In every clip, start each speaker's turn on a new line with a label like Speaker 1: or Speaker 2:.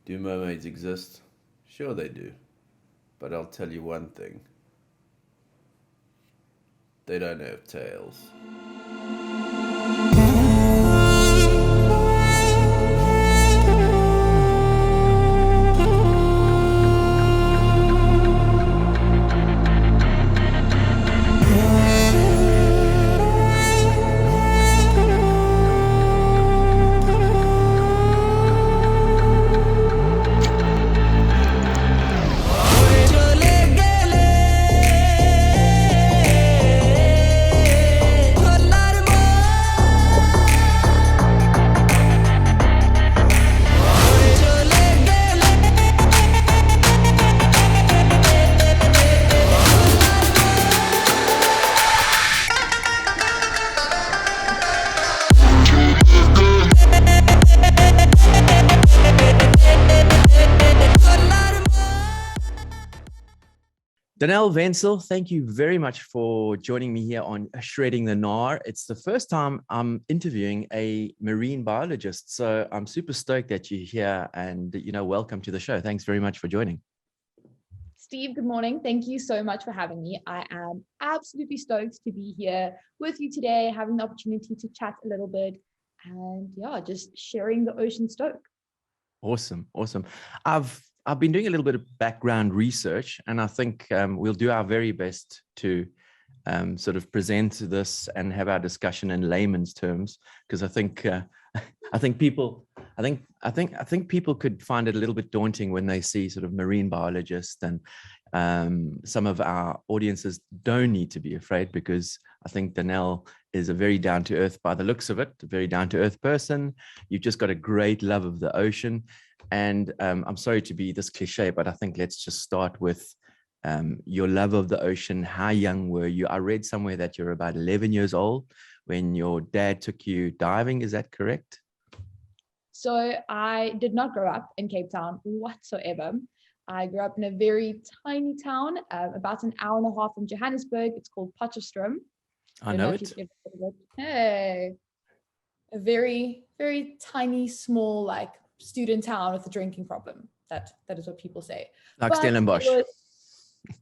Speaker 1: Do mermaids exist? Sure they do. But I'll tell you one thing. They don't have tails.
Speaker 2: Danel, Wentzel, thank you very much for joining me here on Shredding the Gnar. It's the first time I'm interviewing a marine biologist, so I'm super stoked that you're here and, welcome to the show. Thanks very much for joining.
Speaker 3: Steve, good morning. Thank you so much for having me. I am absolutely stoked to be here with you today, having the opportunity to chat a little bit and just sharing the ocean stoke.
Speaker 2: Awesome. I've been doing a little bit of background research, and I think we'll do our very best to sort of present this and have our discussion in layman's terms, because I think people could find it a little bit daunting when they see sort of marine biologists, and some of our audiences don't need to be afraid, because I think Danel is a very down-to-earth, by the looks of it, a very down-to-earth person. You've just got a great love of the ocean. And I'm sorry to be this cliche, but I think let's just start with your love of the ocean. How young were you? I read somewhere that you're about 11 years old when your dad took you diving. Is that correct?
Speaker 3: So I did not grow up in Cape Town whatsoever. I grew up in a very tiny town, about an hour and a half from Johannesburg. It's called Potchefstroom.
Speaker 2: I know it.
Speaker 3: Hey, a very, very tiny, small, student town with a drinking problem. That is what people say.
Speaker 2: Like Stellenbosch.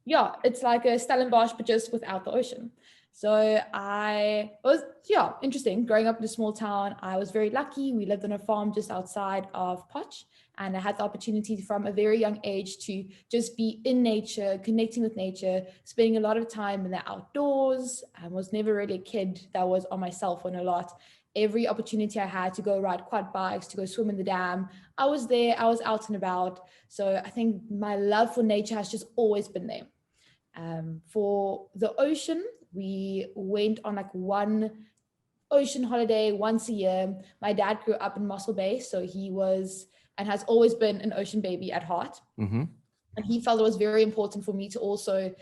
Speaker 3: It's like a Stellenbosch, but just without the ocean. So I was, interesting. Growing up in a small town, I was very lucky. We lived on a farm just outside of Potch, and I had the opportunity from a very young age to just be in nature, connecting with nature, spending a lot of time in the outdoors. I was never really a kid that was on my cell phone a lot. Every opportunity I had to go ride quad bikes, to go swim in the dam, I was there, I was out and about. So I think my love for nature has just always been there. For the ocean, we went on one ocean holiday once a year. My dad grew up in Mossel Bay, so he was and has always been an ocean baby at heart.
Speaker 2: Mm-hmm.
Speaker 3: And he felt it was very important for me to also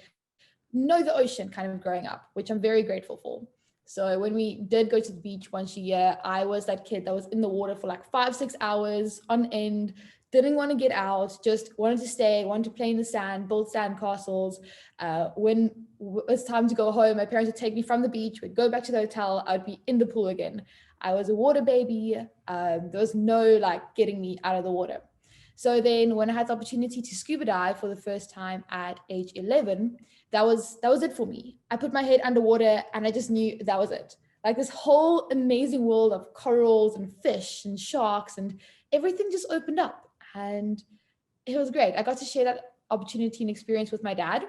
Speaker 3: know the ocean kind of growing up, which I'm very grateful for. So when we did go to the beach once a year, I was that kid that was in the water for 5-6 hours on end, didn't want to get out, just wanted to stay, wanted to play in the sand, build sand castles. When it was time to go home, my parents would take me from the beach, we'd go back to the hotel, I'd be in the pool again. I was a water baby. There was no getting me out of the water. So then when I had the opportunity to scuba dive for the first time at age 11, that was it for me. I put my head underwater and I just knew that was it. This whole amazing world of corals and fish and sharks and everything just opened up, and it was great. I got to share that opportunity and experience with my dad.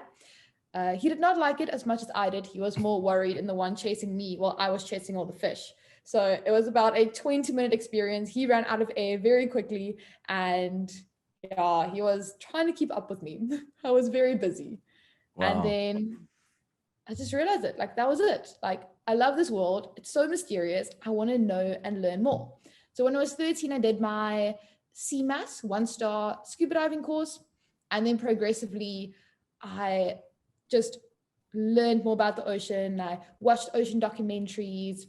Speaker 3: He did not like it as much as I did. He was more worried and the one chasing me while I was chasing all the fish. So it was about a 20-minute experience. He ran out of air very quickly, and he was trying to keep up with me. I was very busy. Wow. And then I just realized it. That was it. I love this world. It's so mysterious. I want to know and learn more. So when I was 13, I did my CMAS, 1-star scuba diving course. And then progressively, I just learned more about the ocean. I watched ocean documentaries,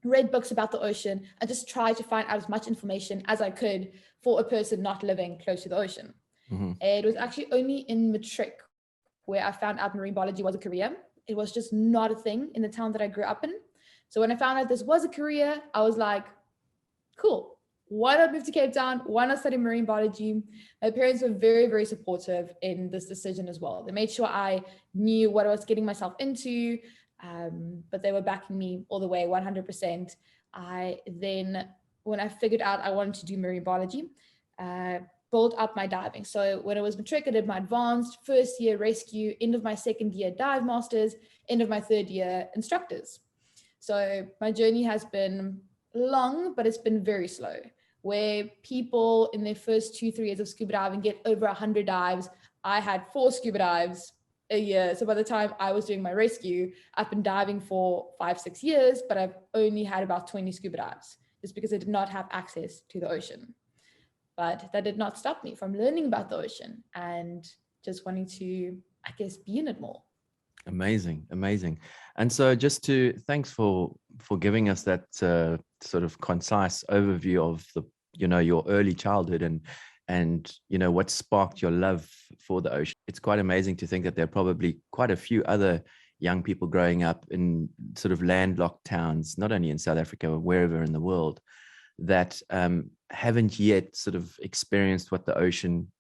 Speaker 3: read books about the ocean, and just tried to find out as much information as I could for a person not living close to the ocean.
Speaker 2: Mm-hmm.
Speaker 3: It was actually only in matric where I found out marine biology was a career. It was just not a thing in the town that I grew up in. So when I found out this was a career, I was like, cool, why not move to Cape Town? Why not study marine biology? My parents were very, very supportive in this decision as well. They made sure I knew what I was getting myself into, but they were backing me all the way, 100%. When I figured out I wanted to do marine biology, built up my diving. So when I was matric, I did my advanced, first year rescue, end of my second year dive masters, end of my third year instructors. So my journey has been long, but it's been very slow, where people in their first 2-3 years of scuba diving get over 100 dives. I had 4 scuba dives a year. So by the time I was doing my rescue, I've been diving for 5-6 years, but I've only had about 20 scuba dives just because I did not have access to the ocean. But that did not stop me from learning about the ocean and just wanting to, I guess, be in it more.
Speaker 2: Amazing, amazing. And so thanks for giving us that sort of concise overview of your early childhood and what sparked your love for the ocean. It's quite amazing to think that there are probably quite a few other young people growing up in sort of landlocked towns, not only in South Africa, but wherever in the world, that haven't yet sort of experienced what the ocean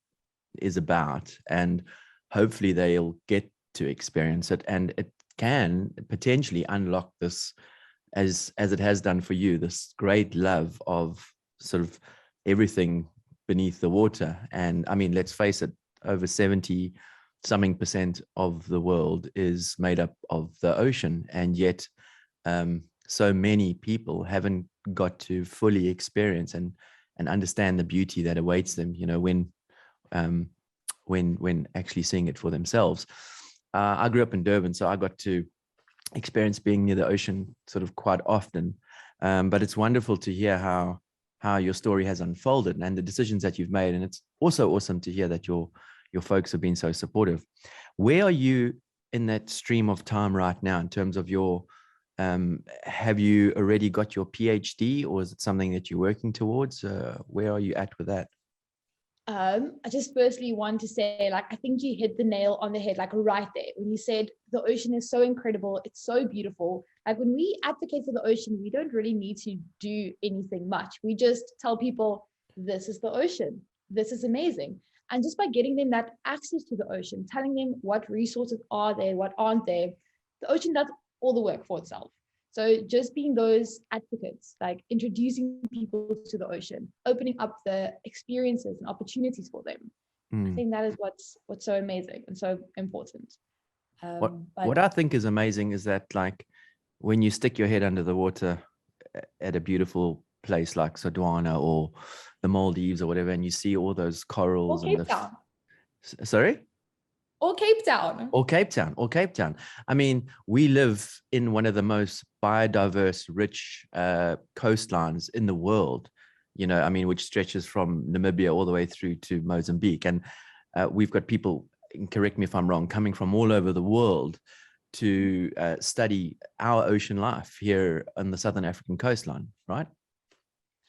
Speaker 2: is about. And hopefully they'll get to experience it, and it can potentially unlock this, as it has done for you, this great love of sort of everything beneath the water. And I mean, let's face it, over 70% of the world is made up of the ocean, and yet so many people haven't got to fully experience and understand the beauty that awaits them, when actually seeing it for themselves. I grew up in Durban, so I got to experience being near the ocean sort of quite often. But it's wonderful to hear how your story has unfolded and the decisions that you've made. And it's also awesome to hear that your folks have been so supportive. Where are you in that stream of time right now in terms of your, have you already got your PhD, or is it something that you're working towards? Where are you at with that?
Speaker 3: I just firstly want to say, I think you hit the nail on the head, right there, when you said the ocean is so incredible. It's so beautiful. When we advocate for the ocean, we don't really need to do anything much. We just tell people, this is the ocean. This is amazing. And just by getting them that access to the ocean, telling them what resources are there, what aren't there, the ocean does all the work for itself. So just being those advocates, introducing people to the ocean, opening up the experiences and opportunities for them. I think that is what's so amazing and so important.
Speaker 2: What I think is amazing is that when you stick your head under the water at a beautiful place like Sodwana or the Maldives or whatever, and you see all those corals
Speaker 3: or Cape Town.
Speaker 2: Sorry?
Speaker 3: Or Cape Town.
Speaker 2: Or Cape Town. I mean, we live in one of the most biodiverse, rich coastlines in the world, which stretches from Namibia all the way through to Mozambique. And we've got people, correct me if I'm wrong, coming from all over the world to study our ocean life here on the Southern African coastline, right?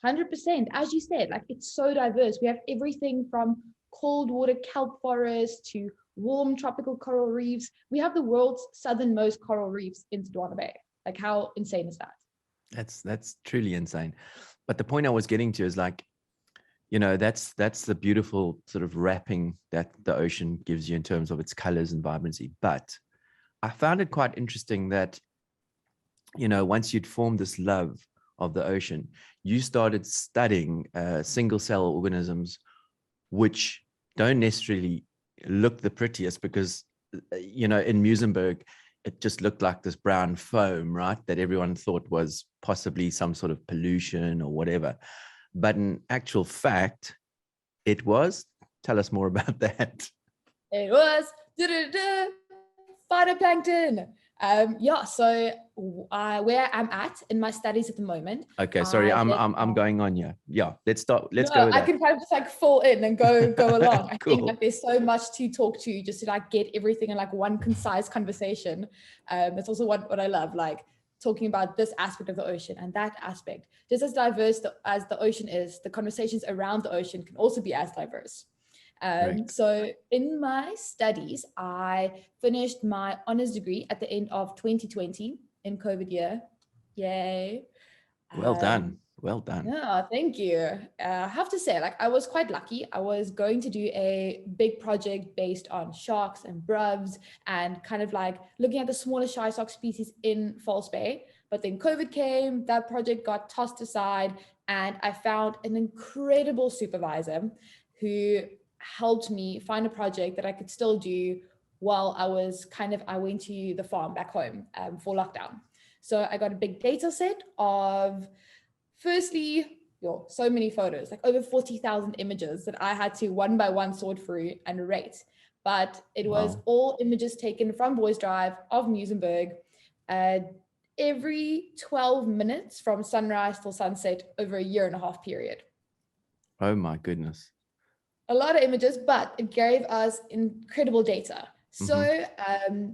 Speaker 3: 100%. As you said, it's so diverse. We have everything from cold water kelp forests to warm tropical coral reefs. We have the world's southernmost coral reefs in Sodwana Bay. How insane is that?
Speaker 2: That's truly insane. But the point I was getting to is that's the beautiful sort of wrapping that the ocean gives you in terms of its colors and vibrancy. But I found it quite interesting that, once you'd formed this love of the ocean, you started studying single cell organisms, which don't necessarily look the prettiest because, in Muizenberg, it just looked like this brown foam, right? That everyone thought was possibly some sort of pollution or whatever. But in actual fact, it was. Tell us more about that.
Speaker 3: It was phytoplankton. So where I'm at in my studies at the moment.
Speaker 2: Okay, sorry, I'm going on here. Yeah, let's go with that.
Speaker 3: I can kind of just fill in and go along.
Speaker 2: Cool.
Speaker 3: I think there's so much to talk to just to get everything in one concise conversation. That's also what I love, talking about this aspect of the ocean and that aspect. Just as diverse as the ocean is, the conversations around the ocean can also be as diverse.
Speaker 2: Right.
Speaker 3: So in my studies, I finished my honors degree at the end of 2020 in COVID year. Yay.
Speaker 2: Well done. Well done.
Speaker 3: Yeah, thank you. I have to say, like, I was quite lucky. I was going to do a big project based on sharks and bruvs and kind of like looking at the smaller shy shark species in False Bay. But then COVID came, that project got tossed aside, and I found an incredible supervisor who helped me find a project that I could still do while I went to the farm back home for lockdown. So I got a big data set of, firstly, so many photos, like over 40,000 images that I had to one by one sort through and rate. But it was
Speaker 2: Wow.
Speaker 3: all images taken from Boys Drive of Muizenberg, every 12 minutes from sunrise till sunset over a 1.5 year period.
Speaker 2: Oh my goodness.
Speaker 3: A lot of images, but it gave us incredible data. So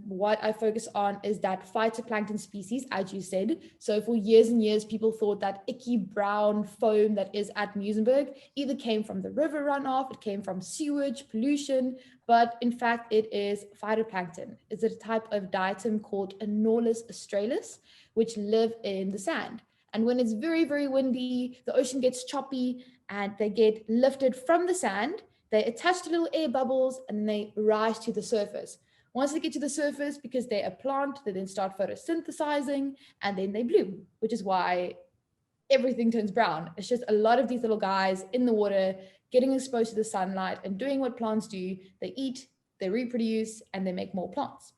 Speaker 3: what I focus on is that phytoplankton species, as you said. So for years and years, people thought that icky brown foam that is at Muizenberg either came from the river runoff, it came from sewage, pollution, but in fact, it is phytoplankton. It's a type of diatom called Anorlis australis, which live in the sand. And when it's very, very windy, the ocean gets choppy and they get lifted from the sand. They attach to little air bubbles and they rise to the surface. Once they get to the surface, because they're a plant, they then start photosynthesizing and then they bloom, which is why everything turns brown. It's just a lot of these little guys in the water getting exposed to the sunlight and doing what plants do. They eat, they reproduce, and they make more plants.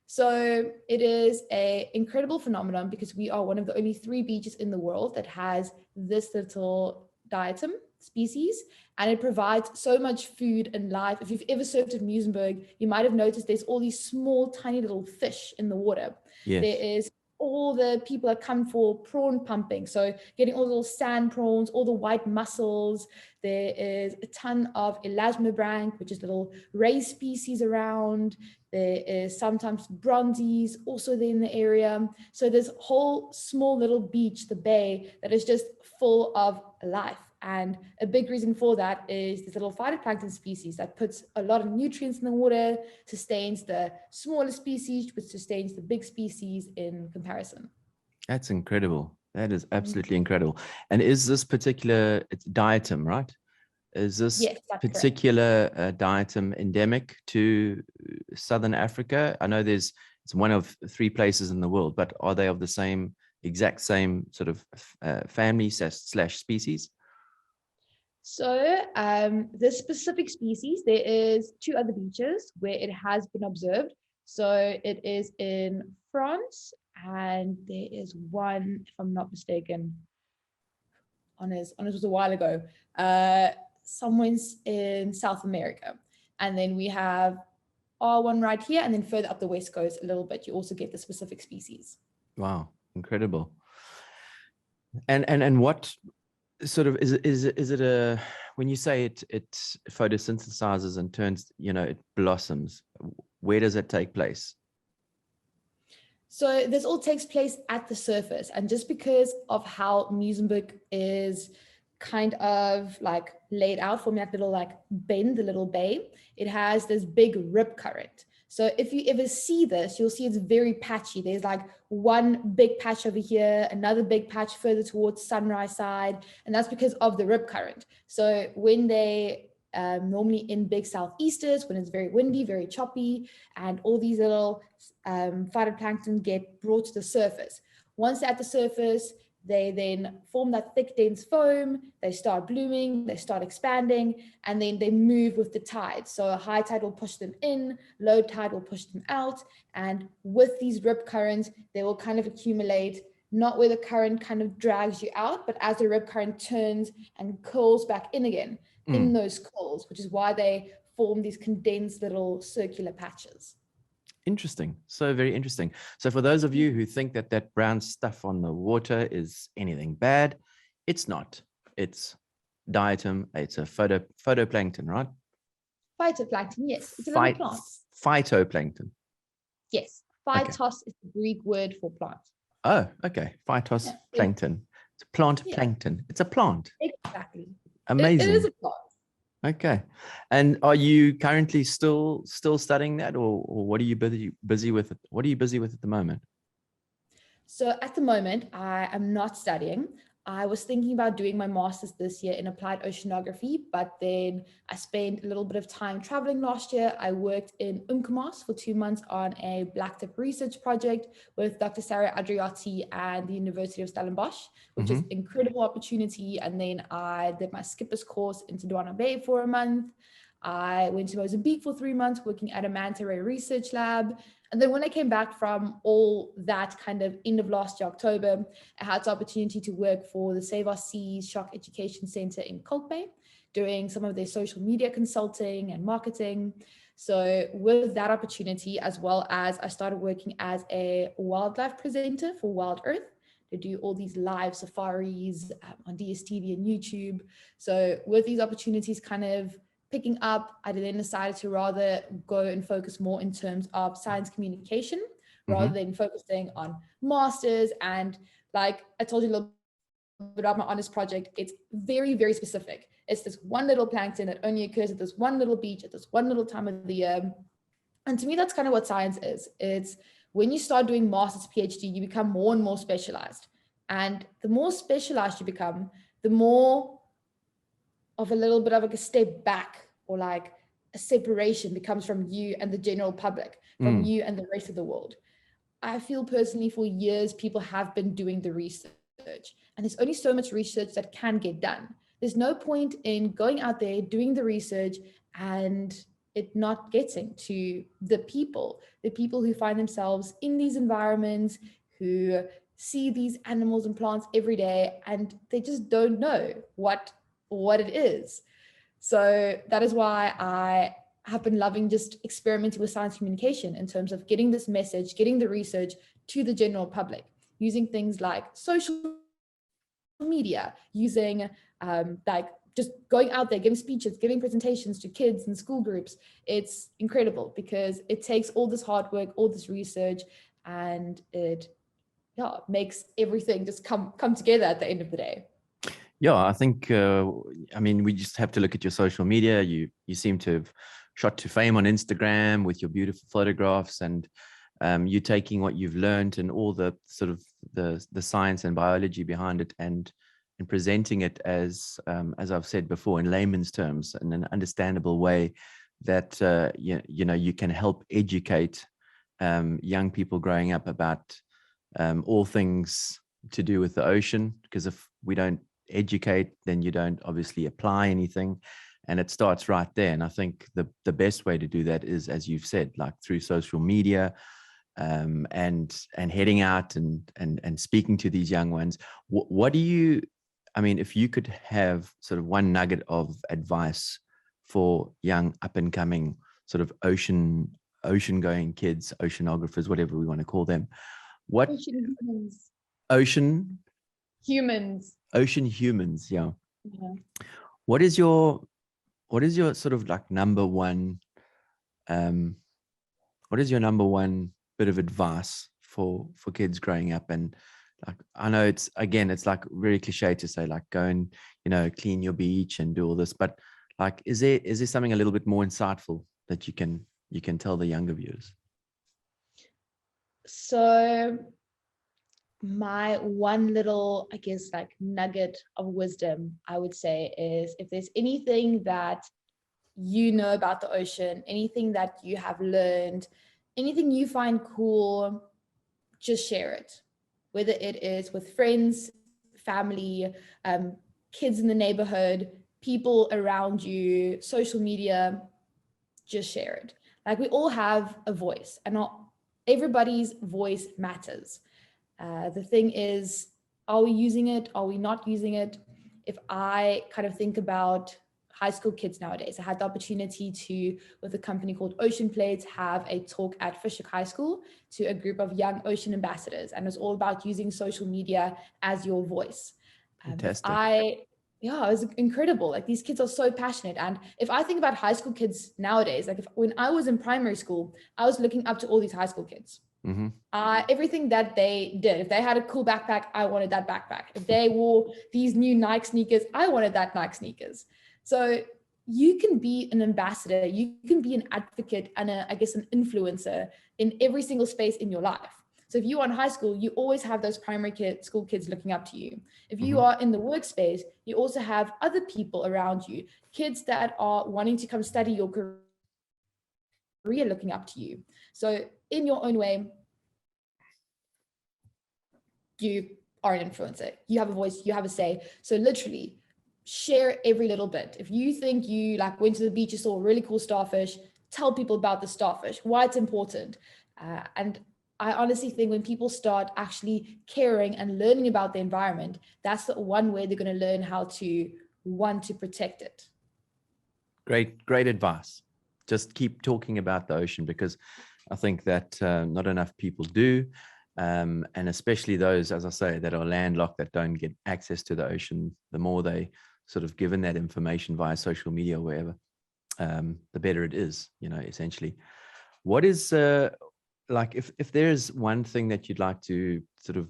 Speaker 3: So it is an incredible phenomenon because we are one of the only 3 beaches in the world that has this little diatom species, and it provides so much food and life. If you've ever surfed at Muizenberg, you might have noticed there's all these small, tiny little fish in the water.
Speaker 2: Yes.
Speaker 3: There is all the people that come for prawn pumping. So getting all the little sand prawns, all the white mussels. There is a ton of elasmobranch, which is little ray species around. There is sometimes bronzies also there in the area. So there's a whole small little beach, the bay, that is just full of life. And a big reason for that is this little phytoplankton species that puts a lot of nutrients in the water, sustains the smaller species, which sustains the big species in comparison.
Speaker 2: That's incredible. That is absolutely incredible. And is this particular, it's diatom, right? Is this particular diatom endemic to Southern Africa? I know it's one of 3 places in the world, but are they of the exact same sort of family / species?
Speaker 3: So this specific species, there is 2 other beaches where it has been observed. So it is in France, and there is one, if I'm not mistaken, honest was a while ago, somewhere in South America. And then we have our one right here, and then further up the west coast a little bit, you also get the specific species.
Speaker 2: Wow, incredible. And what sort of is it a, when you say it photosynthesizes and turns, it blossoms, where does it take place?
Speaker 3: So this all takes place at the surface, and just because of how Muizenberg is kind of like laid out, forming that little like bend, the little bay, it has this big rip current. So if you ever see this, you'll see it's very patchy. There's like one big patch over here, another big patch further towards Sunrise side, and that's because of the rip current. So when they normally in big southeasters, when it's very windy, very choppy, and all these little phytoplankton get brought to the surface. Once they're at the surface, they then form that thick, dense foam, they start blooming, they start expanding, and then they move with the tide. So a high tide will push them in, low tide will push them out, and with these rip currents, they will kind of accumulate, not where the current kind of drags you out, but as the rip current turns and curls back in again, in those curls, which is why they form these condensed little circular patches.
Speaker 2: Interesting. So very interesting. So for those of you who think that brown stuff on the water is anything bad, it's not. It's diatom. It's a photoplankton, right?
Speaker 3: Phytoplankton, yes. It's another plant.
Speaker 2: Phytoplankton.
Speaker 3: Yes. Phytos is the Greek word for plant.
Speaker 2: Oh, okay. Phytos plankton. It's a plant plankton. It's a plant.
Speaker 3: Exactly.
Speaker 2: Amazing.
Speaker 3: It is a plant.
Speaker 2: Okay. And are you currently still studying that, or what are you busy with? What are you busy with at the moment?
Speaker 3: So at the moment, I am not studying. I was thinking about doing my master's this year in applied oceanography, but then I spent a little bit of time traveling last year. I worked in Umkomaas for 2 months on a black tip research project with Dr. Sarah Adriati and the University of Stellenbosch, which is incredible opportunity. And then I did my skipper's course into Douala Bay for a month. I went to Mozambique for 3 months working at a manta ray research lab. And then when I came back from all that kind of end of last year, October, I had the opportunity to work for the Save Our Seas Shark Education Center in Kalk Bay, doing some of their social media consulting and marketing. So with that opportunity, as well as I started working as a wildlife presenter for Wild Earth, to do all these live safaris on DSTV and YouTube. So with these opportunities kind of picking up, I then decided to rather go and focus more in terms of science communication rather than focusing on masters. And like I told you a little bit about my honors project, it's very, very specific. It's this one little plankton that only occurs at this one little beach at this one little time of the year. And to me, that's kind of what science is. It's when you start doing master's, PhD, you become more and more specialized. And the more specialized you become, the more of a little bit of like a step back or like a separation becomes from you and the general public, from you and the rest of the world. I feel personally for years, people have been doing the research and there's only so much research that can get done. There's no point in going out there, doing the research and it not getting to the people who find themselves in these environments, who see these animals and plants every day, and they just don't know what it is. So that is why I have been loving just experimenting with science communication in terms of getting this message, getting the research to the general public, using things like social media, using like just going out there, giving speeches, giving presentations to kids and school groups. It's incredible because it takes all this hard work, all this research, and it makes everything just come together at the end of the day.
Speaker 2: Yeah, I think, I mean, we just have to look at your social media. You seem to have shot to fame on Instagram with your beautiful photographs, and you taking what you've learned and all the sort of the science and biology behind it and presenting it as I've said before, in layman's terms, in an understandable way that, you know, you can help educate young people growing up about all things to do with the ocean. Because if we don't educate, then you don't obviously apply anything, and it starts right there. And I think the best way to do that is, as you've said, like through social media, and heading out and speaking to these young ones. What do you, I mean, if you could have sort of one nugget of advice for young up and coming sort of ocean going kids, oceanographers, whatever we want to call them, what ocean humans, yeah. What is your sort of like number one bit of advice for kids growing up? And like, I know it's like very cliche to say like go and, you know, clean your beach and do all this, but like is there something a little bit more insightful that you can tell the younger viewers?
Speaker 3: So my one little, I guess, like nugget of wisdom, I would say, is if there's anything that you know about the ocean, anything that you have learned, anything you find cool, just share it. Whether it is with friends, family, kids in the neighborhood, people around you, social media, just share it. Like we all have a voice and not everybody's voice matters. The thing is, are we using it? Are we not using it? If I kind of think about high school kids nowadays, I had the opportunity to, with a company called Ocean Plates, have a talk at Fishhook High School to a group of young ocean ambassadors. And it was all about using social media as your voice.
Speaker 2: Fantastic.
Speaker 3: It was incredible. Like these kids are so passionate. And if I think about high school kids nowadays, like when I was in primary school, I was looking up to all these high school kids. Everything that they did, if they had a cool backpack, I wanted that backpack. If they wore these new Nike sneakers, I wanted that Nike sneakers. So you can be an ambassador, you can be an advocate and an influencer in every single space in your life. So if you are in high school, you always have those school kids looking up to you. If you are in the workspace, you also have other people around you, kids that are wanting to come study your career looking up to you. So in your own way, you are an influencer. You have a voice, you have a say. So literally share every little bit. If you think you like went to the beach, you saw a really cool starfish, tell people about the starfish, why it's important. And I honestly think when people start actually caring and learning about the environment, that's the one way they're going to learn how to want to protect it.
Speaker 2: Great advice. Just keep talking about the ocean, because I think that not enough people do. And especially those, as I say, that are landlocked, that don't get access to the ocean, the more they sort of given that information via social media or wherever, the better it is, essentially. What is like, if there's one thing that you'd like to sort of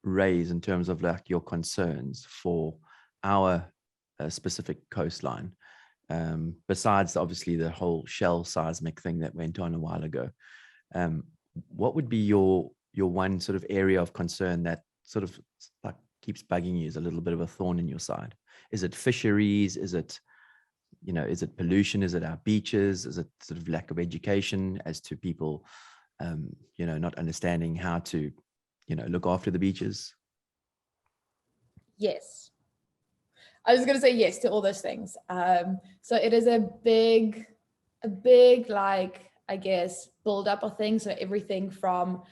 Speaker 2: raise in terms of like your concerns for our specific coastline, besides obviously the whole shell seismic thing that went on a while ago, what would be your one sort of area of concern that sort of like keeps bugging you, is a little bit of a thorn in your side? Is it fisheries? Is it, is it pollution? Is it our beaches? Is it sort of lack of education as to people, not understanding how to, look after the beaches?
Speaker 3: Yes. I was going to say yes to all those things. So it is a big, like, I guess, build up of things. So everything from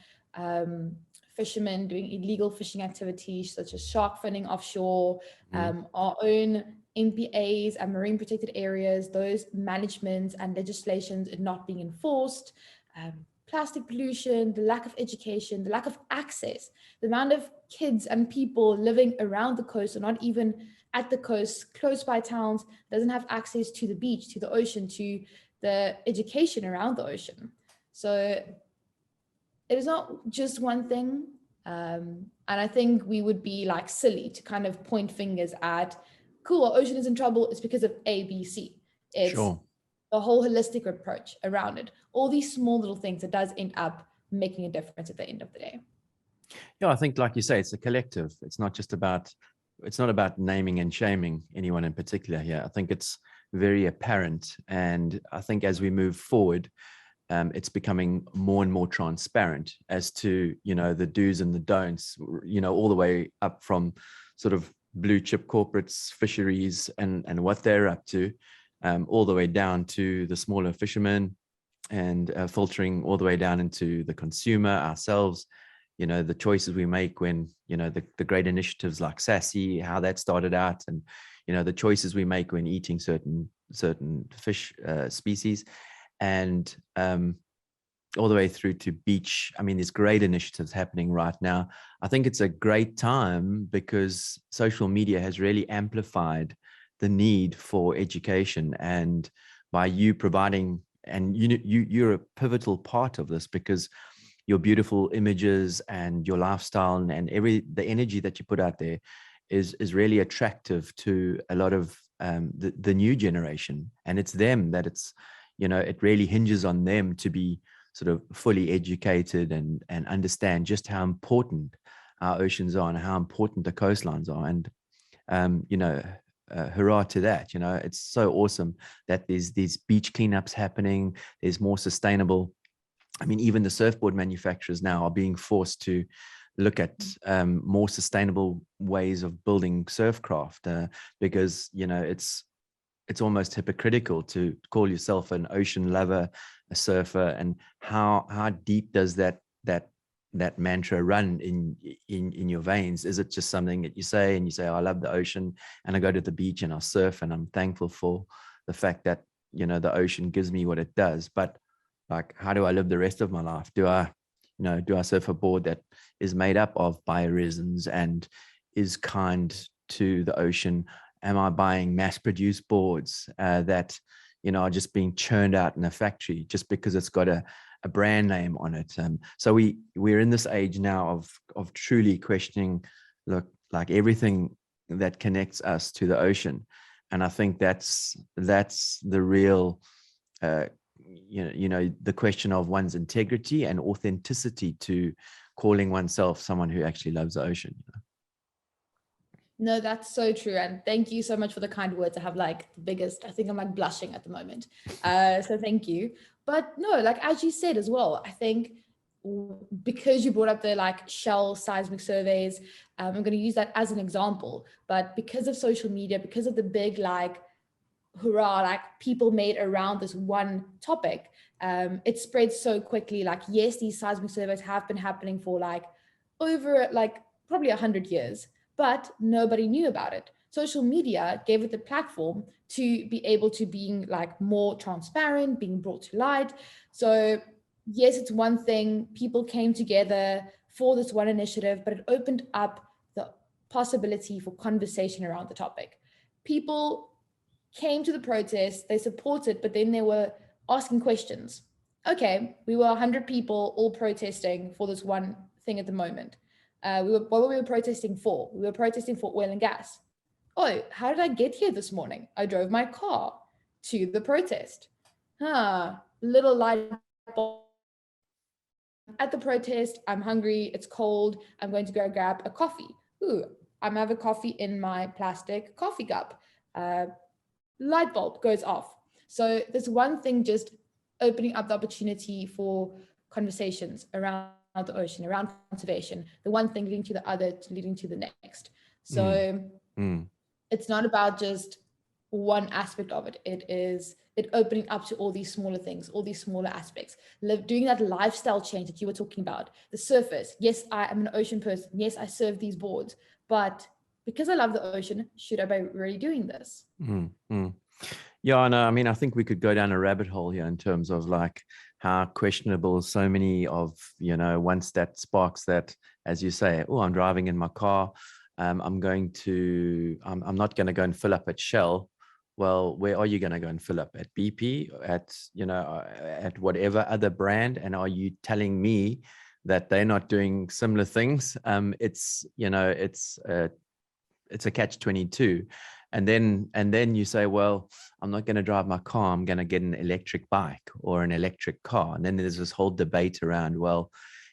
Speaker 3: fishermen doing illegal fishing activities, such as shark finning offshore, our own MPAs and marine protected areas, those managements and legislations not being enforced, plastic pollution, the lack of education, the lack of access, the amount of kids and people living around the coast or not even at the coast, close by towns, doesn't have access to the beach, to the ocean, to the education around the ocean. So it is not just one thing. And I think we would be like silly to kind of point fingers at, cool, our ocean is in trouble, it's because of A, B, C. It's
Speaker 2: Sure.
Speaker 3: a whole holistic approach around it. All these small little things that does end up making a difference at the end of the day.
Speaker 2: Yeah, I think, like you say, it's a collective. It's not about naming and shaming anyone in particular here. I think it's very apparent. And I think as we move forward, it's becoming more and more transparent as to, the do's and the don'ts, all the way up from sort of blue chip corporates, fisheries, and what they're up to, all the way down to the smaller fishermen, and filtering all the way down into the consumer, ourselves, the choices we make when, the great initiatives like Sassy, how that started out, and, the choices we make when eating certain fish species, and all the way through to beach. I mean, there's great initiatives happening right now. I think it's a great time because social media has really amplified the need for education, and by you providing, and you're a pivotal part of this, because your beautiful images and your lifestyle and the energy that you put out there is really attractive to a lot of the new generation. And it's them that it's, it really hinges on them to be sort of fully educated and understand just how important our oceans are and how important the coastlines are. And, hurrah to that. It's so awesome that there's these beach cleanups happening. There's more sustainable. I mean, even the surfboard manufacturers now are being forced to look at more sustainable ways of building surfcraft, because, it's almost hypocritical to call yourself an ocean lover, a surfer, and how deep does that mantra run in your veins? Is it just something that you say, oh, I love the ocean, and I go to the beach and I surf, and I'm thankful for the fact that, the ocean gives me what it does, but like, how do I live the rest of my life? Do I surf a board that is made up of bioresins and is kind to the ocean? Am I buying mass-produced boards that, are just being churned out in a factory just because it's got a brand name on it? So we're in this age now of truly questioning, look, like everything that connects us to the ocean. And I think that's the real, the question of one's integrity and authenticity to calling oneself someone who actually loves the ocean.
Speaker 3: No, that's so true. And thank you so much for the kind words. I have like the biggest, I think I'm like blushing at the moment. So thank you. But no, like as you said as well, I think because you brought up the like shell seismic surveys, I'm going to use that as an example. But because of social media, because of the big like hurrah, like people made around this one topic, it spread so quickly. Like, yes, these seismic surveys have been happening for like over like probably 100 years, but nobody knew about it. Social media gave it the platform to be able to being like more transparent, being brought to light. So yes, it's one thing, people came together for this one initiative, but it opened up the possibility for conversation around the topic. People came to the protest, they supported, but then they were asking questions. Okay, we were 100 people all protesting for this one thing at the moment. What were we protesting for? We were protesting for oil and gas. Oh, how did I get here this morning? I drove my car to the protest. Little light bulb. At the protest, I'm hungry, it's cold, I'm going to go grab a coffee. Ooh, I'm having a coffee in my plastic coffee cup. Light bulb goes off. So this one thing just opening up the opportunity for conversations around the ocean, around conservation, the one thing leading to the other, leading to the next. So it's not about just one aspect of it. It opening up to all these smaller things, all these smaller aspects, doing that lifestyle change that you were talking about, the surface. Yes, I am an ocean person. Yes, I serve these boards, but because I love the ocean, should I be really doing this?
Speaker 2: Yeah, no, I mean, I think we could go down a rabbit hole here in terms of like how questionable so many of, once that sparks that, as you say, oh, I'm driving in my car, I'm not going to go and fill up at Shell. Well, where are you going to go and fill up? At BP, at whatever other brand? And are you telling me that they're not doing similar things? It's a catch-22. And then you say, well, I'm not going to drive my car, I'm going to get an electric bike or an electric car. And then there's this whole debate around, well,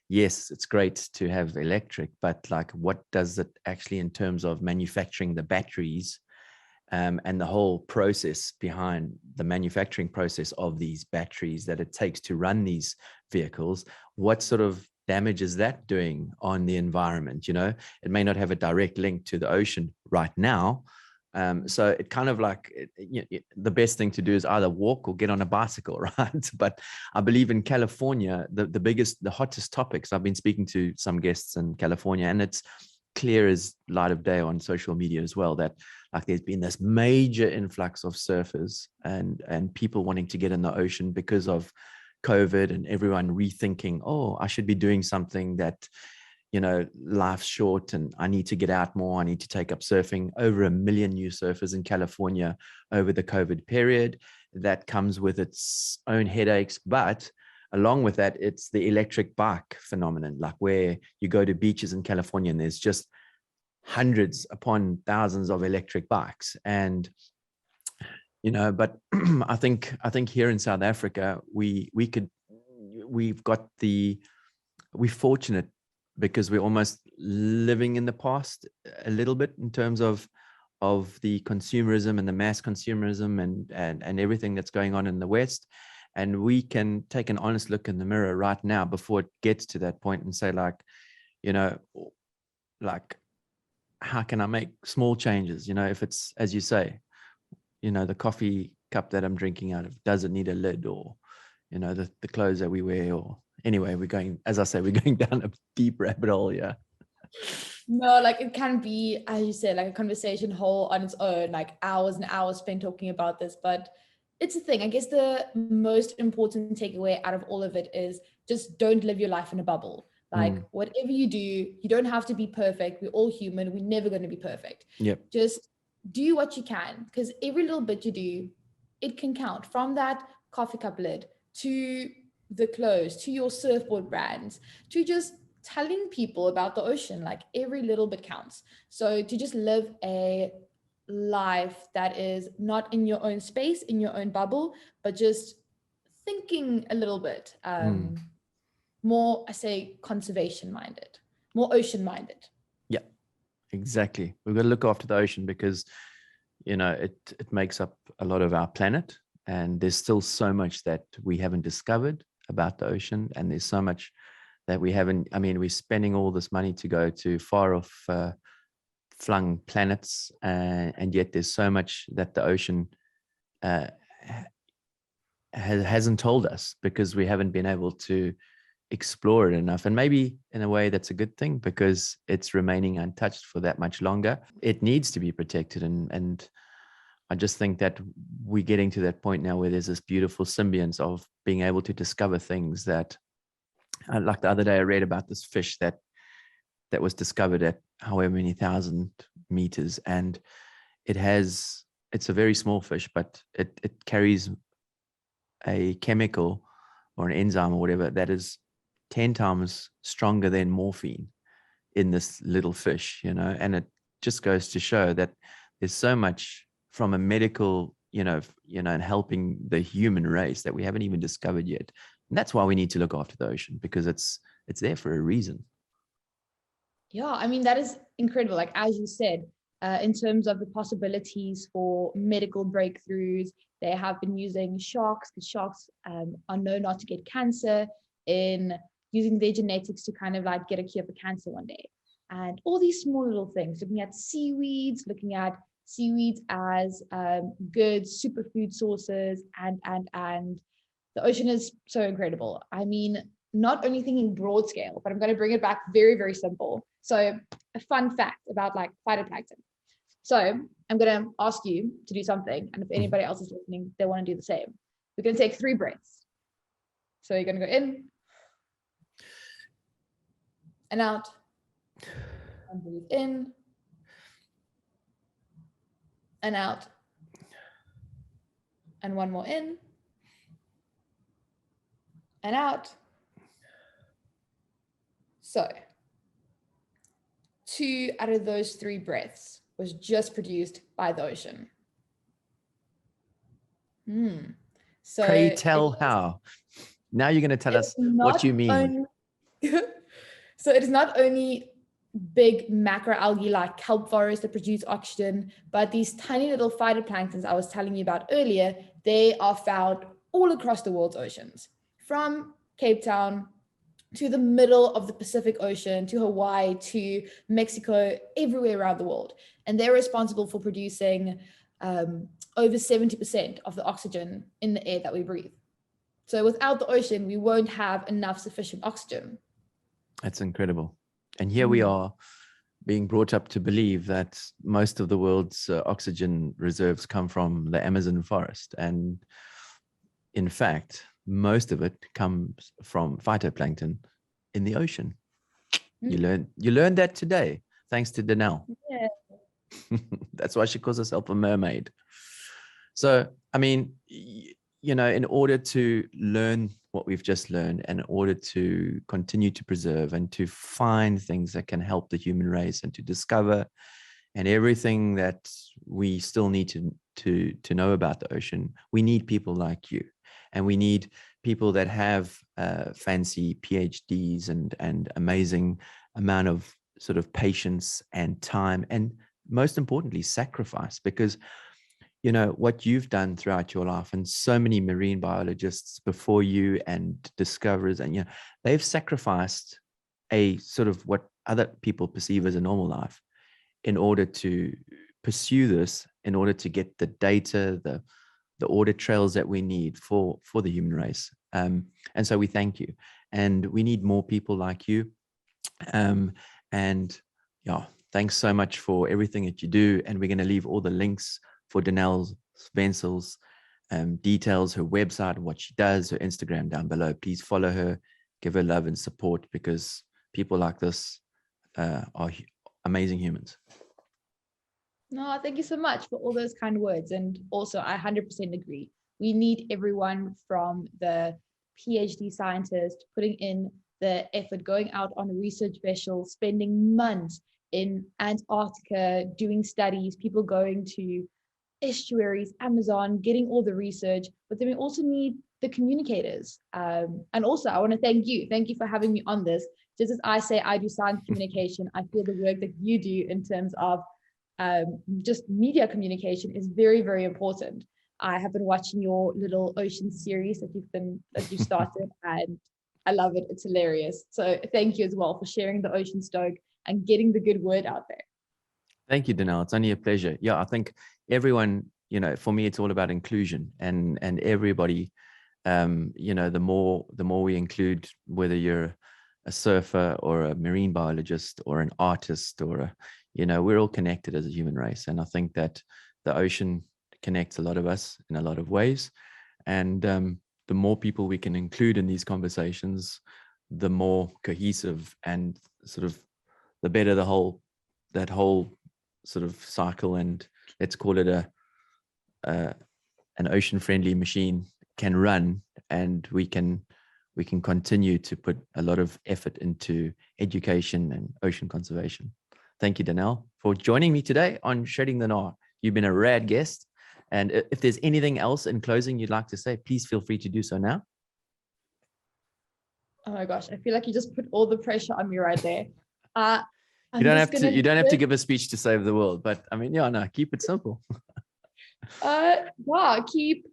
Speaker 2: yes, it's great to have electric, but like, what does it actually in terms of manufacturing the batteries, and the whole process behind the manufacturing process of these batteries that it takes to run these vehicles? What sort of damage is that doing on the environment? It may not have a direct link to the ocean right now. So it kind of like the best thing to do is either walk or get on a bicycle, right? But I believe in California, the hottest topics, I've been speaking to some guests in California, and it's clear as light of day on social media as well, that like there's been this major influx of surfers and people wanting to get in the ocean because of COVID, and everyone rethinking, oh, I should be doing something that, life's short and I need to get out more. I need to take up surfing. Over 1 million new surfers in California over the COVID period. That comes with its own headaches, but along with that, it's the electric bike phenomenon, like where you go to beaches in California and there's just hundreds upon thousands of electric bikes. And but I think here in South Africa, we're fortunate because we're almost living in the past a little bit in terms of the consumerism and the mass consumerism and everything that's going on in the West. And we can take an honest look in the mirror right now before it gets to that point and say, like, how can I make small changes? If it's, as you say, the coffee cup that I'm drinking out of, does it need a lid? Or, the clothes that we wear, or anyway, we're going down a deep rabbit hole. Yeah.
Speaker 3: No, like it can be, as you said, like a conversation whole on its own, like hours and hours spent talking about this. But it's a thing. I guess the most important takeaway out of all of it is just don't live your life in a bubble. Like whatever you do, you don't have to be perfect. We're all human. We're never going to be perfect.
Speaker 2: Yep.
Speaker 3: Just do what you can, because every little bit you do, it can count. From that coffee cup lid to the clothes, to your surfboard brands, to just telling people about the ocean, like every little bit counts. So to just live a life that is not in your own space, in your own bubble, but just thinking a little bit. more, I say, conservation minded, more ocean minded.
Speaker 2: Yeah, exactly. We've got to look after the ocean because, it makes up a lot of our planet, and there's still so much that we haven't discovered about the ocean, and there's so much that we haven't. I mean, we're spending all this money to go to far off flung planets, and yet there's so much that the ocean hasn't told us because we haven't been able to explore it enough. And maybe in a way that's a good thing because it's remaining untouched for that much longer. It needs to be protected, and I just think that we're getting to that point now where there's this beautiful symbionce of being able to discover things that, like the other day I read about this fish that was discovered at however many thousand meters, and it's a very small fish, but it carries a chemical or an enzyme or whatever that is 10 times stronger than morphine in this little fish, and it just goes to show that there's so much from a medical, and helping the human race that we haven't even discovered yet. And that's why we need to look after the ocean, because it's there for a reason.
Speaker 3: Yeah, I mean, that is incredible. Like, as you said, in terms of the possibilities for medical breakthroughs, they have been using sharks, because sharks are known not to get cancer, in using their genetics to kind of like get a cure for cancer one day. And all these small little things, looking at seaweeds as good superfood sources, and the ocean is so incredible. I mean, not only thinking broad scale, but I'm going to bring it back very, very simple. So a fun fact about like phytoplankton. So I'm going to ask you to do something, and if anybody else is listening, they want to do the same. We're going to take 3 breaths. So you're going to go in and out, and breathe in and out, and one more in and out. So 2 out of those 3 breaths was just produced by the ocean. So
Speaker 2: pray tell how. Now you're going to tell us what you mean.
Speaker 3: So it is not only big macroalgae like kelp forests that produce oxygen, but these tiny little phytoplanktons I was telling you about earlier, they are found all across the world's oceans, from Cape Town to the middle of the Pacific Ocean, to Hawaii, to Mexico, everywhere around the world. And they're responsible for producing over 70% of the oxygen in the air that we breathe. So without the ocean, we won't have enough sufficient oxygen.
Speaker 2: That's incredible. And here we are being brought up to believe that most of the world's oxygen reserves come from the Amazon forest. And in fact, most of it comes from phytoplankton in the ocean. You learned that today, thanks to Danel.
Speaker 3: Yeah.
Speaker 2: That's why she calls herself a mermaid. So, I mean, in order to learn what we've just learned, and in order to continue to preserve and to find things that can help the human race and to discover, and everything that we still need to know about the ocean, we need people like you. And we need people that have fancy PhDs and amazing amount of sort of patience and time, and most importantly, sacrifice, because what you've done throughout your life, and so many marine biologists before you and discoverers, and they've sacrificed a sort of what other people perceive as a normal life in order to pursue this, in order to get the data, the audit trails that we need for the human race. And so we thank you, and we need more people like you. And yeah, thanks so much for everything that you do. And we're going to leave all the links for Danel's, Wentzel's details, her website, what she does, her Instagram down below. Please follow her, give her love and support, because people like this are amazing humans.
Speaker 3: No, thank you so much for all those kind words. And also, I 100% agree. We need everyone from the PhD scientist putting in the effort, going out on research vessels, spending months in Antarctica doing studies, people going to estuaries, Amazon, getting all the research, but then we also need the communicators. And also, I want to thank you. Thank you for having me on this. Just as I say, I do science communication, I feel the work that you do in terms of just media communication is very, very important. I have been watching your little ocean series that you've started, and I love it. It's hilarious. So thank you as well for sharing the Ocean Stoke and getting the good word out there.
Speaker 2: Thank you, Danel. It's only a pleasure. Yeah, I think everyone, for me, it's all about inclusion, and everybody, the more we include, whether you're a surfer or a marine biologist or an artist or we're all connected as a human race. And I think that the ocean connects a lot of us in a lot of ways. And the more people we can include in these conversations, the more cohesive and sort of the better that whole sort of cycle, and let's call it an ocean friendly machine can run, and we can continue to put a lot of effort into education and ocean conservation. Thank you, Danel, for joining me today on Shredding the Gnar. You've been a rad guest. And if there's anything else in closing you'd like to say, please feel free to do so now.
Speaker 3: Oh my gosh, I feel like you just put all the pressure on me right there.
Speaker 2: You don't have to give a speech to save the world, but I mean, keep it simple.
Speaker 3: Keep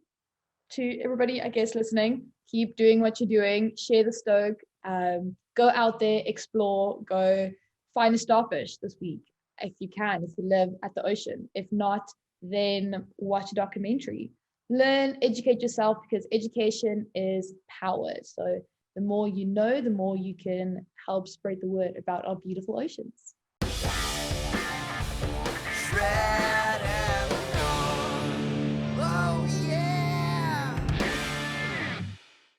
Speaker 3: to everybody, I guess, listening, keep doing what you're doing, share the stoke, go out there, explore, go find a starfish this week if you can, if you live at the ocean. If not, then watch a documentary. Learn, educate yourself, because education is power. So the more you know, the more you can help spread the word about our beautiful oceans.